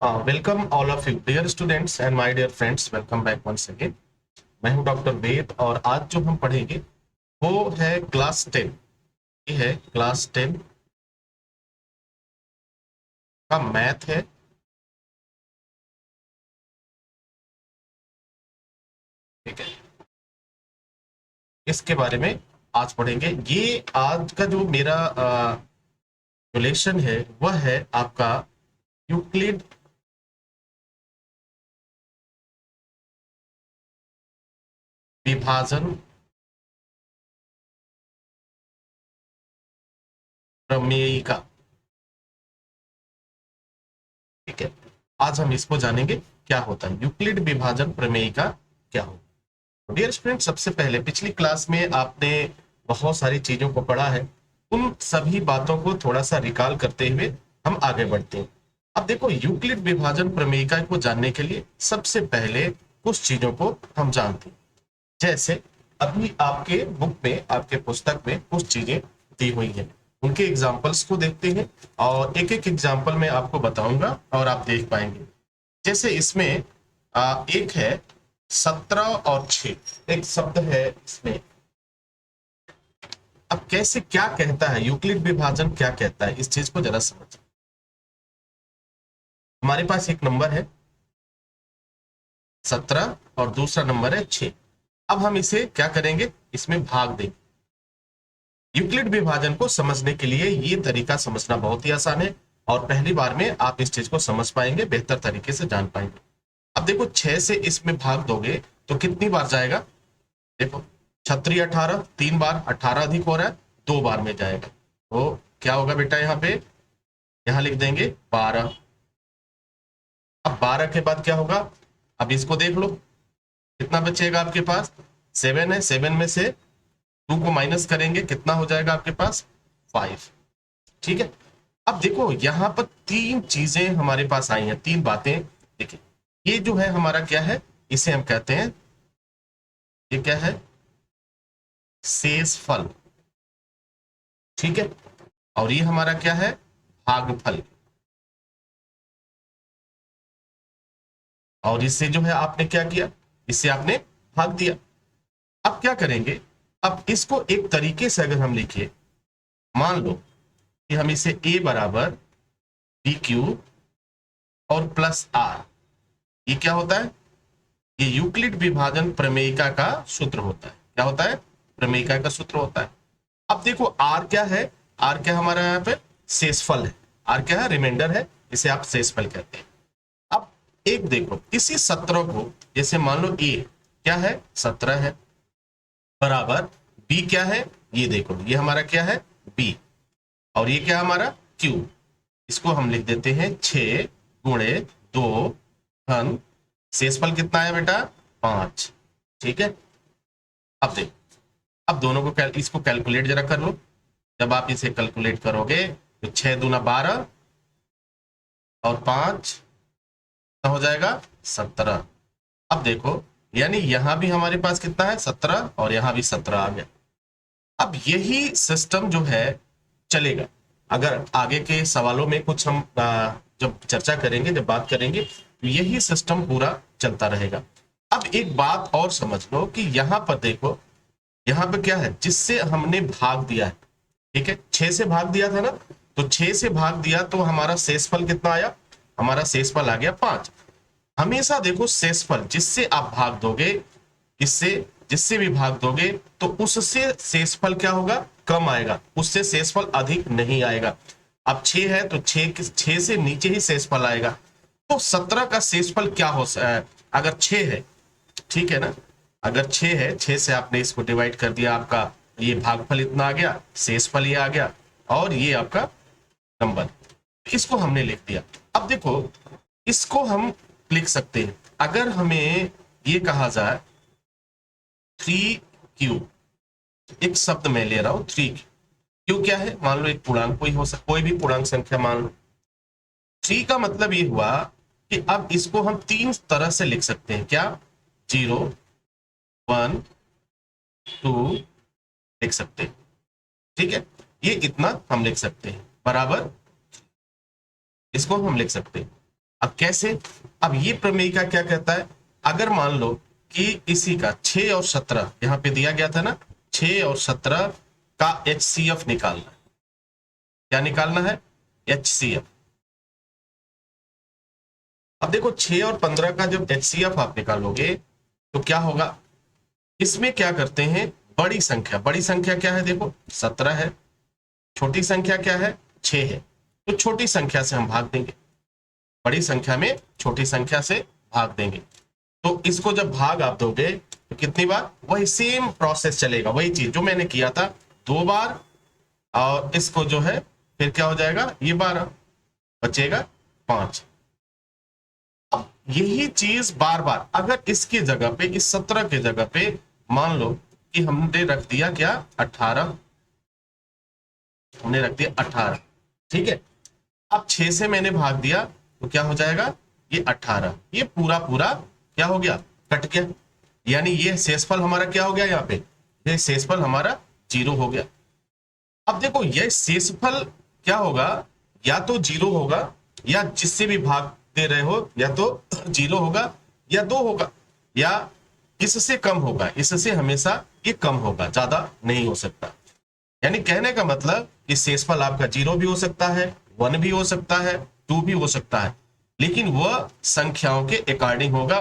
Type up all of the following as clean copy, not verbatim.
Welcome all of you dear students and my dear friends, welcome back once again. मैं हूं doctor वेद और आज जो हम पढ़ेंगे वो है क्लास 10। ये है क्लास 10 का मैथ है। ठीक है, इसके बारे में आज पढ़ेंगे। ये आज का जो मेरा रिलेशन है वह है आपका यूक्लिड विभाजन प्रमेय का। ठीक है, आज हम इसको जानेंगे क्या होता है यूक्लिड विभाजन प्रमेय का, क्या होता है। डियर स्टूडेंट, सबसे पहले पिछली क्लास में आपने बहुत सारी चीजों को पढ़ा है। उन सभी बातों को थोड़ा सा रिकॉल करते हुए हम आगे बढ़ते हैं। अब देखो, यूक्लिड विभाजन प्रमेयिका को जानने के लिए सबसे पहले कुछ चीजों को हम जानते हैं। जैसे अभी आपके बुक में, आपके पुस्तक में कुछ चीजें दी हुई हैं, उनके एग्जाम्पल्स को देखते हैं और एक एक एग्जाम्पल में आपको बताऊंगा और आप देख पाएंगे। जैसे इसमें एक है 17 और 6, एक शब्द है इसमें। अब कैसे, क्या कहता है यूक्लिड विभाजन, क्या कहता है, इस चीज को जरा समझ। हमारे पास एक नंबर है 17 और दूसरा नंबर है 6। अब हम इसे क्या करेंगे, इसमें भाग देंगे। यूक्लिड विभाजन को समझने के लिए ये तरीका समझना बहुत ही आसान है और पहली बार में आप इस चीज को समझ पाएंगे, बेहतर तरीके से जान पाएंगे। अब देखो, 6 से इसमें भाग दोगे तो कितनी बार जाएगा। देखो, 36 18, 3 बार, 18 अधिक हो रहा है, 2 बार में जाएगा। तो क्या होगा बेटा, यहाँ पे यहाँ लिख देंगे 12। अब 12 के बाद क्या होगा, अब इसको देख लो कितना बचेगा आपके पास। 7 है, 7 में से 2 को माइनस करेंगे, कितना हो जाएगा आपके पास 5। ठीक है, अब देखो यहाँ पर 3 चीजें हमारे पास आई हैं, 3 बातें। देखिए, ये जो है हमारा क्या है, इसे हम कहते हैं, ये क्या है, शेषफल। ठीक है, और ये हमारा क्या है, भागफल। और इससे जो है आपने क्या किया, इससे आपने भाग दिया। अब क्या करेंगे, अब इसको एक तरीके से अगर हम लिखिए, मान लो कि हम इसे a बराबर बी क्यू और प्लस आर, ये क्या होता है, ये यूक्लिड विभाजन प्रमेयिका का सूत्र होता है। क्या होता है, प्रमेयिका का सूत्र होता है। अब देखो आर क्या है, आर क्या हमारा यहाँ पे शेषफल है। आर क्या है, रिमाइंडर है, इसे आप शेषफल कहते हैं। अब एक देखो, इसी 17 को, जैसे मान लो ए क्या है, 17 है, बराबर बी क्या है, ये देखो, ये हमारा क्या है बी, और ये क्या हमारा क्यू। इसको हम लिख देते हैं 6 × 2 घन, शेषफल कितना है बेटा 5। ठीक है, अब देखो, अब दोनों को इसको कैलकुलेट जरा कर लो। जब आप इसे कैलकुलेट करोगे तो 6 दूना 12 और 5 हो जाएगा 17। अब देखो, यानी यहां भी हमारे पास कितना है 17 और यहां भी 17 आ गया। अब यही सिस्टम जो है चलेगा। अगर आगे के सवालों में कुछ हम जब चर्चा करेंगे, जब बात करेंगे, तो यही सिस्टम पूरा चलता रहेगा। अब एक बात और समझ लो कि यहां पर देखो, यहां पर क्या है, जिससे हमने भाग दिया है। ठीक है, 6 से भाग दिया था ना, तो 6 से भाग दिया तो हमारा शेषफल कितना आया, हमारा शेषफल आ गया 5। हमेशा देखो, शेषफल जिससे आप भाग दोगे, इससे जिससे भी भाग दोगे तो उससे शेषफल क्या होगा, कम आएगा, उससे शेषफल अधिक नहीं आएगा। अब 6 है तो 6 से नीचे ही शेषफल आएगा। तो 17 का शेषफल क्या हो, अगर 6 है, ठीक है ना, अगर 6 है, 6 से आपने इसको डिवाइड कर दिया, आपका ये भागफल इतना आ गया, शेषफल ये आ गया, और ये आपका नंबर, इसको हमने लिख दिया। अब देखो, इसको हम लिख सकते हैं, अगर हमें ये कहा जाए 3q, एक शब्द मैं ले रहा हूं 3q। क्यू क्या है, मान लो एक पूर्णांक कोई हो सकता, कोई भी पूर्णांक संख्या मान लो। 3 का मतलब ये हुआ कि अब इसको हम 3 तरह से लिख सकते हैं। क्या, 0 1 2 लिख सकते हैं। ठीक है, ये इतना हम लिख सकते हैं, बराबर इसको हम लिख सकते हैं। अब कैसे? अब ये प्रमेय का क्या कहता है, अगर मान लो कि इसी का 6 और 17 यहां पे दिया गया था ना, 6 और 17 का HCF निकालना है। क्या निकालना है? HCF। अब देखो 6 और 15 का जब HCF आप निकालोगे तो क्या होगा, इसमें क्या करते हैं, बड़ी संख्या, बड़ी संख्या क्या है, देखो 17 है, छोटी संख्या क्या है, 6 है, तो छोटी संख्या से हम भाग देंगे, बड़ी संख्या में छोटी संख्या से भाग देंगे। तो इसको जब भाग आप दोगे तो कितनी बार, वही सेम प्रोसेस चलेगा, वही चीज जो मैंने किया था 2 बार, और इसको जो है फिर क्या हो जाएगा, ये 12 बचेगा 5। अब यही चीज बार बार, अगर इसकी जगह पे, इस 17 के जगह पे मान लो कि हमने रख दिया क्या, 18, हमने रख दिया 18, ठीक है। अब 6 से मैंने भाग दिया तो क्या हो जाएगा, ये 18, ये पूरा पूरा क्या हो गया, कट गया, यानी ये शेषफल हमारा क्या हो गया, यहाँ पे ये शेषफल हमारा 0 हो गया। अब देखो ये शेषफल क्या होगा, या तो 0 होगा, या जिससे भी भाग दे रहे हो या तो 0 होगा या 2 होगा, या इससे कम होगा, इससे हमेशा ये कम होगा, ज्यादा नहीं हो सकता। यानी कहने का मतलब कि शेषफल आपका 0 भी हो सकता है, 1 भी हो सकता है, 2 भी हो सकता है, लेकिन वह संख्याओं के अकॉर्डिंग होगा।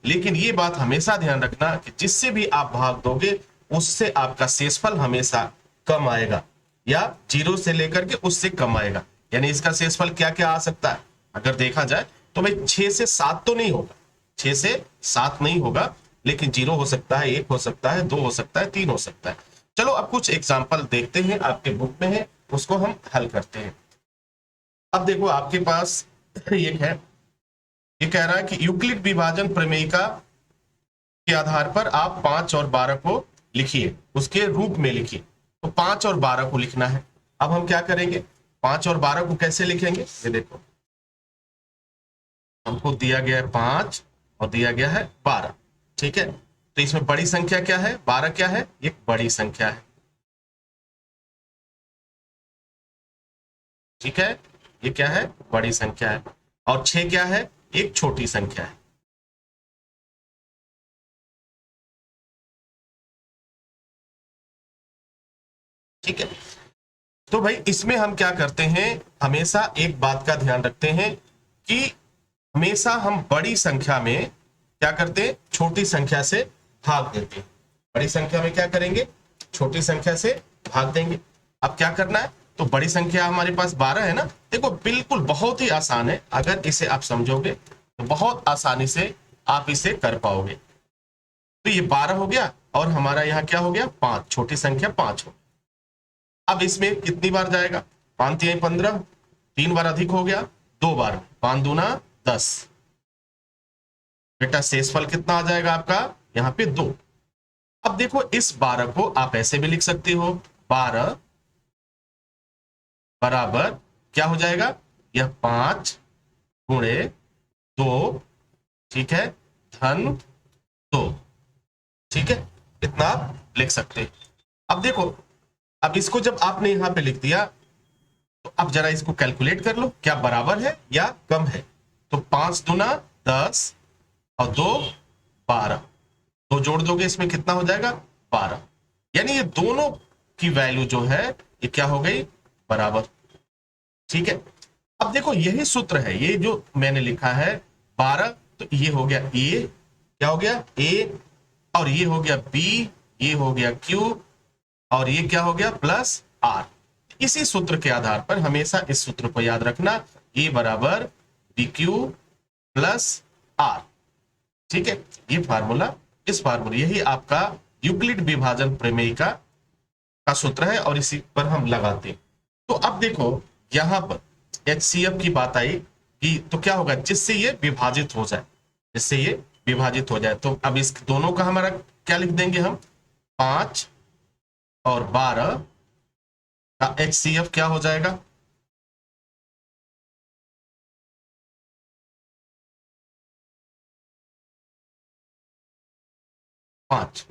लेकिन ये बात हमेशा ध्यान रखना कि जिससे भी आप भाग दोगे उससे आपका शेषफल हमेशा कम आएगा, या 0 से लेकर के उससे कम आएगा। यानी इसका शेषफल क्या क्या आ सकता है, अगर देखा जाए तो भाई 6 से 7 तो नहीं होगा, 6 से 7 नहीं होगा, लेकिन 0 हो सकता है, 1 हो सकता है, 2 हो सकता है, 3 हो सकता है। चलो अब कुछ एग्जाम्पल देखते हैं, आपके बुक में है, उसको हम हल करते हैं। अब देखो आपके पास एक है, ये कह रहा है कि यूक्लिड विभाजन प्रमेयिका के आधार पर आप 5 और 12 को लिखिए, उसके रूप में लिखिए। तो 5 और 12 को लिखना है। अब हम क्या करेंगे, 5 और 12 को कैसे लिखेंगे, ये देखो हमको दिया गया है 5 और दिया गया है 12, ठीक है। तो इसमें बड़ी संख्या क्या है, 12 क्या है, एक बड़ी संख्या है, ठीक है, ये क्या है, बड़ी संख्या है, और 6 क्या है, एक छोटी संख्या है। ठीक है, तो भाई इसमें हम क्या करते हैं, हमेशा एक बात का ध्यान रखते हैं कि हमेशा हम बड़ी संख्या में क्या करते हैं, छोटी संख्या से भाग देते हैं। बड़ी संख्या में क्या करेंगे, छोटी संख्या से भाग देंगे। अब क्या करना है, तो बड़ी संख्या हमारे पास 12 है ना, देखो बिल्कुल बहुत ही आसान है, अगर इसे आप समझोगे तो बहुत आसानी से आप इसे कर पाओगे। तो ये 12 हो गया, और हमारा यहाँ क्या हो गया, 5, छोटी संख्या 5 हो। अब इसमें कितनी बार जाएगा, 5 3 15, 3 बार अधिक हो गया, 2 बार, 5 दूना 10, बेटा शेषफल कितना आ जाएगा आपका, यहाँ पे 2। अब देखो इस 12 को आप ऐसे भी लिख सकते हो, 12 बराबर क्या हो जाएगा, यह 5 गुणे 2, ठीक है, धन 2, ठीक है, इतना आप लिख सकते हैं। अब देखो, अब इसको जब आपने यहां पे लिख दिया तो अब जरा इसको कैलकुलेट कर लो, क्या बराबर है या कम है। तो 5 दूना 10 और 2 12, तो जोड़ दोगे इसमें कितना हो जाएगा, 12। यानी ये दोनों की वैल्यू जो है ये क्या हो गई, बराबर, ठीक है। अब देखो यही सूत्र है, ये जो मैंने लिखा है 12, तो ये हो गया ए, क्या हो गया ए, और ये हो गया बी, ये हो गया क्यू, और ये क्या हो गया प्लस आर। इसी सूत्र के आधार पर हमेशा इस सूत्र को याद रखना, ए बराबर बी क्यू प्लस आर, ठीक है। ये फार्मूला, इस फार्मूला, यही आपका यूक्लिड विभाजन प्रमेय का सूत्र है, और इसी पर हम लगाते हैं। तो अब देखो यहां पर HCF की बात आई कि तो क्या होगा, जिससे ये विभाजित हो जाए, जिससे ये विभाजित हो जाए, तो अब इस दोनों का हमारा क्या लिख देंगे हम, 5 और 12 का HCF क्या हो जाएगा, 5,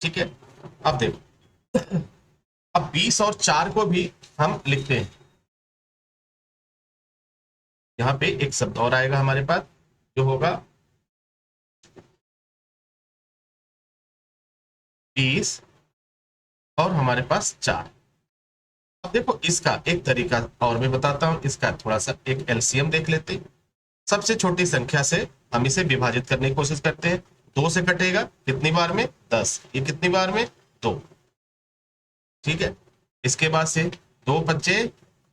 ठीक है। अब देखो अब 20 और 4 को भी हम लिखते हैं। यहां पे एक शब्द और आएगा हमारे पास, जो होगा 20 और हमारे पास 4। अब देखो इसका एक तरीका और मैं बताता हूं, इसका थोड़ा सा एक एलसीएम देख लेते हैं। सबसे छोटी संख्या से हम इसे विभाजित करने की कोशिश करते हैं। 2 से कटेगा कितनी बार में? 10। ये कितनी बार में? 2। ठीक है, इसके बाद से 2 पच्चे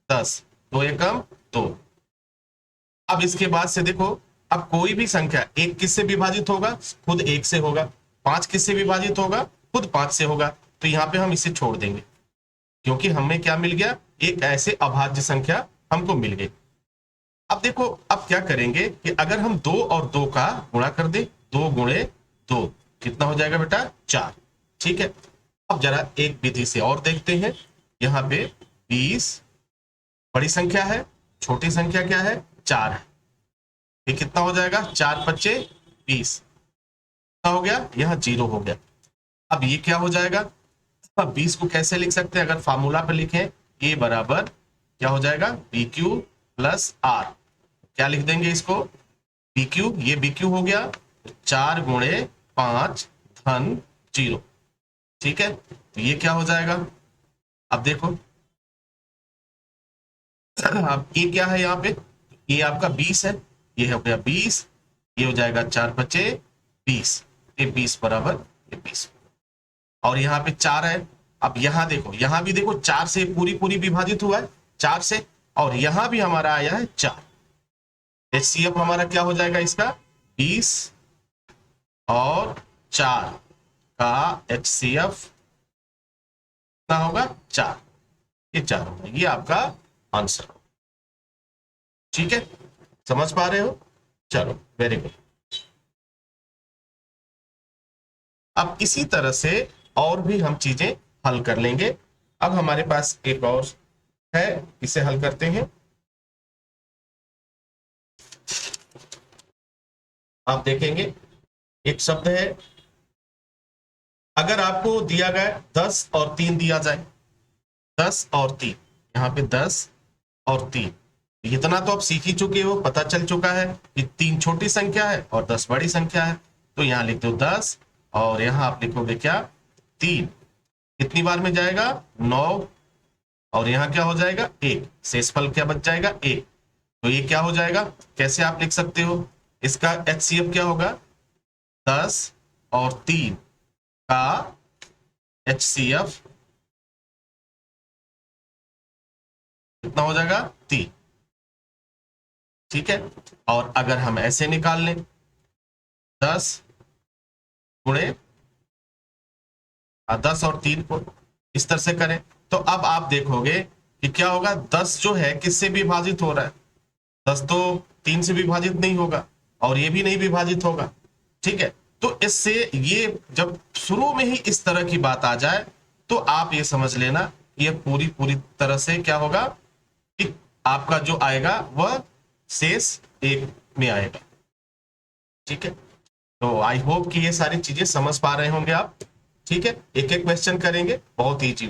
10, 2 एकम 2। अब इसके बाद से देखो, अब कोई भी संख्या एक किससे विभाजित होगा? खुद 1 से होगा। 5 किससे विभाजित होगा? खुद 5 से होगा। तो यहाँ पे हम इसे छोड़ देंगे, क्योंकि हमें क्या मिल गया? एक ऐसे अभाज्य संख्या हमको मिल गई। अब देखो, अब क्या करेंगे कि अगर हम 2 और 2 का गुणा कर दे, 2 गुणे 2 कितना हो जाएगा बेटा? 4। ठीक है, अब जरा एक विधि से और देखते हैं। यहाँ पे 20 बड़ी संख्या है, छोटी संख्या क्या है? 4 है। ये कितना हो जाएगा? 4 पच्चे 20 कितना हो गया? यहाँ 0 हो गया। अब ये क्या हो जाएगा? अब 20 को कैसे लिख सकते हैं? अगर फार्मूला पे लिखें, ए बराबर क्या हो जाएगा? B Q plus R. क्या लिख देंगे इसको? बी क्यू, ये बी क्यू हो गया, 4 गुणे 5 धन 0। ठीक है, तो ये क्या हो जाएगा? अब देखो, अब ये क्या है? यहाँ पे ये आपका 20 है, ये हो गया 20, ये हो जाएगा 4 पच्चे 20, ये 20 बराबर ये 20। और यहाँ पे 4 है। अब यहाँ देखो, यहाँ भी देखो 4 से पूरी पूरी विभाजित हुआ है, 4 से, और यहाँ भी हमारा आया है 4। एचसीएफ हमारा क्या हो जाएगा इसका? 20 और 4 का एचसीएफ कितना होगा? 4। ये 4 होगा, ये आपका आंसर होगा। ठीक है, समझ पा रहे हो? चलो, वेरी गुड। अब इसी तरह से और भी हम चीजें हल कर लेंगे। अब हमारे पास एक और है, इसे हल करते हैं। आप देखेंगे एक शब्द है, अगर आपको दिया गया 10 और 3 दिया जाए, 10 और 3, यहाँ पे 10 और 3, इतना तो आप सीख ही चुके हो, पता चल चुका है कि 3 छोटी संख्या है और 10 बड़ी संख्या है। तो यहाँ लिख दो 10 और यहाँ आप लिखोगे क्या? 3। कितनी बार में जाएगा? 9। और यहाँ क्या हो जाएगा? 1। शेषफल क्या बच जाएगा? 1। तो ये क्या हो जाएगा? कैसे आप लिख सकते हो? इसका एचसीएफ क्या होगा? 10 और 3 का एचसीएफ कितना हो जाएगा? 3। ठीक है, और अगर हम ऐसे निकाल लें, 10 गुणे 10 और 3 को इस तरह से करें, तो अब आप देखोगे कि क्या होगा? 10 जो है किससे विभाजित हो रहा है? 10 तो 3 से विभाजित नहीं होगा, और ये भी नहीं विभाजित होगा। ठीक है, तो इससे ये जब शुरू में ही इस तरह की बात आ जाए, तो आप ये समझ लेना ये पूरी पूरी तरह से क्या होगा कि आपका जो आएगा वह शेष 1 में आएगा। ठीक है, तो आई होप कि ये सारी चीजें समझ पा रहे होंगे आप। ठीक है, एक एक क्वेश्चन करेंगे, बहुत ईजी।